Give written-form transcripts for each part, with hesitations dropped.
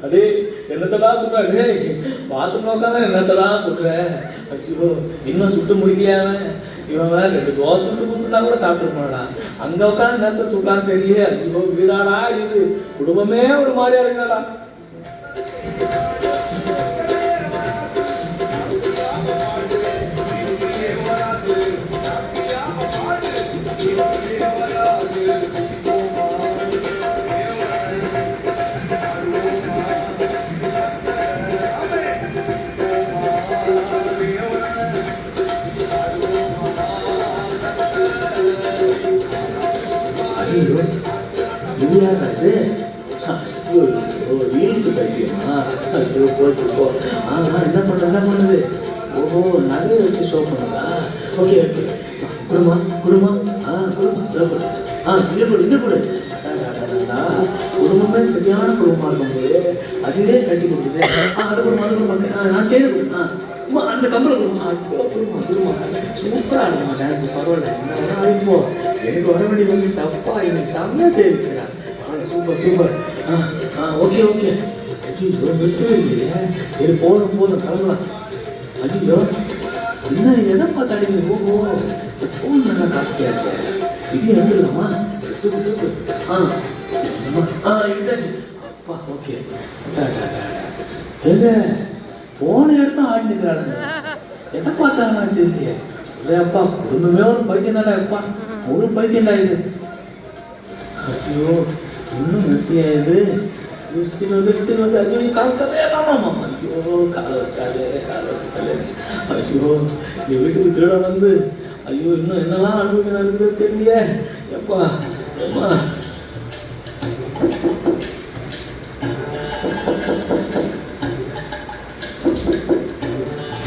அடே என்னத்தடா சுடுற? டே பாத்ரூம் உட்காந்து என்னத்தடா சுடுற? ஐயோ இன்னும் சுட்டு முடிக்கலையாவன். இவன் வேற 2 தோசை சுட்டு கொடுத்துட்டா கூட சாப்பிட்டுருப்பாடா. அங்க உட்காந்து நேரத்தை சுட்டான்னு தெரியல. ஐயோ வீடாடா இது, குடும்பமே ஒரு மாதிரியா இருக்குடா. ரீல்ஸ் பைத்தியமா? ஐயோ போச்சு போ. என்ன பண்ணுது? ஓஹோ நகையை வச்சு ஷோ பண்ணுதா? ஓகே ஓகே குடுமா குடுமா இது கொடு. குடும்பமே சரியான குடும்பமா இருக்கும்போது அதுவே கட்டி கொடுக்குது. அது குடும்பம் நான் செய்து கொடு. அந்த கம்பளை குடும்பம் குடும்பம் சூப்பராக இருக்குமா டான்ஸ்? பரவாயில்ல, என்ன வேணா ஆகிப்போ. எனக்கு வர வேண்டிய வந்து தப்பா எனக்கு செம்மையா தெரிவிக்கிறா. Super super. Okay okay. ஐயோ நிறுத்தவே இல்லையே. சரி போதும் கிளம்பலாம். ஐயோ என்ன எதை பார்த்தாடி? ஓஹோ ஃபோன் நல்லா காஸ்ட்லியா இருக்கு. இது எடுத்துக்கலாமா? இதாச்சு. அப்பா ஓகே. எங்க ஃபோனை எடுத்தா ஆடினுக்கிறாளுங்க. எதை பார்த்தாங்க தெரியலையே. அப்பா குடும்பமே ஒரு பைத்தியம்டா. எப்பா ஒரு பைத்தியம்டா இது. ஐயோ இன்னும் நிறுத்தியா இது? வந்து ஐயோ காலத்தாலே ஆமாம்மா. ஐயோ காலை வச்சிட்டாலே. ஐயோ என் வீட்டுக்கு திருட வந்து ஐயோ இன்னும் என்னெல்லாம் அனுபவிக்கிறது தெரியலையே. எப்பா எப்பா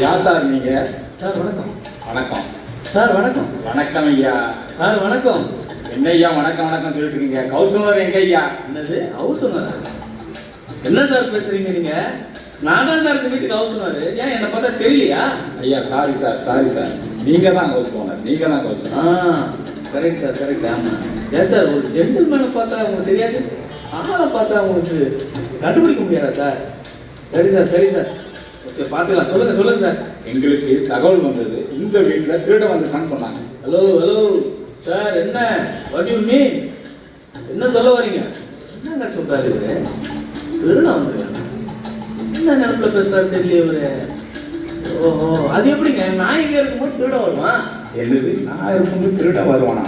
யார் சார் நீங்க? சார் வணக்கம். வணக்கம் சார் வணக்கம். வணக்கம் ஐயா. சார் வணக்கம். என்ன ஐயா வணக்கம் சொல்லிட்டு இருக்கீங்க? ஹவுஸ் ஓனர் எங்க ஐயா? என்னது ஹவுஸ் ஓனரா? என்ன சார் பேசுறீங்க நீங்க? நான் தான் சார் இந்த வீட்டுக்கு ஹவுஸ் ஓனர். ஏன் என்னை பார்த்தா தெரியலையா? ஐயா சாரி சார். நீங்க தான் house owner. Correct sir correct. ஆமா ஏன் சார் ஒரு ஜென்டில்மேனை பார்த்தா உங்களுக்கு தெரியாது? ஆளை பார்த்தா உங்களுக்கு கண்டுபிடிக்க முடியாதா சார்? சரி சார் ஓகே பார்த்துக்கலாம். சொல்லுங்க சார். எங்களுக்கு தகவல் வந்தது, இந்த வீட்டில் திருட வந்துட்டான்னு சொன்னாங்க. ஹலோ சார், என்ன வாட் யூ மீன்? என்ன சொல்ல வரீங்க? என்னங்க சொல்றாரு இவரு? திருட வந்துருக்காங்க. என்ன நினைப்புல பேசுறாரு தெரியல இவரு. ஓஹோ அது எப்படிங்க? நான் இங்க இருக்கும்போது திருட வருமா? என்னது நான் இருக்கும்போது திருட வருவானா?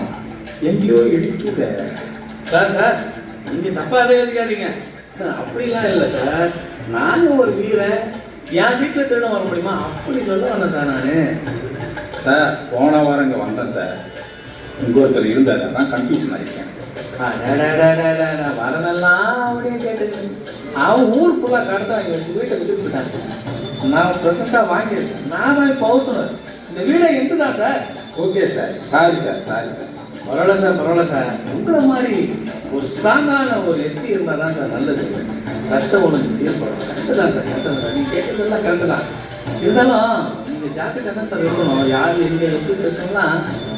எங்கேயோ இடிக்குது சார். நீங்க தப்பா அதை யோசிக்காதீங்க. அப்படிலாம் இல்லை சார். நானும் ஒரு வீரன், என் வீட்டில் திருட வர முடியுமா? அப்படி சொல்ல வந்தேன் சார் நான். சார் போன வாரம் இங்கே வந்தேன் சார். இங்கே ஒருத்தர் இருந்தார், நான் கன்ஃபியூஷன் ஆகிருக்கேன். வரனெல்லாம் அப்படியே கேட்டது. அவன் ஊர் ஃபுல்லாக கடத்த வாங்கி வச்சு வீட்டை விட்டு போயிட்டாங்க. நான் ப்ரெசண்டாக வாங்கியிருக்கேன். நான் தான் இப்போ ஹவுஸ் ஓனர். இந்த வீடை எந்த தான் sir? Okay sir. Sorry sir. பரவாயில்ல சார். உங்களை மாதிரி ஒரு ஸ்ட்ராங்கான ஒரு எஸ்டி இருந்தால் தான் சார் நல்லது. சட்டம் ஒழுங்கு சீர்படும். கரெக்டு தான் சார். நீங்கள் கேட்டதெல்லாம் கரெக்டு தான். இருந்தாலும் நீங்கள் ஜாக்கிரதை தான் சார் இருக்கணும். யார் எங்கே எப்படி பேசணும்னா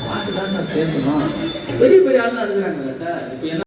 பார்த்து தான் சார் பேசணும். பெரிய ஆளுலாம் இருக்கிறாங்கல்ல சார். இப்போ என்ன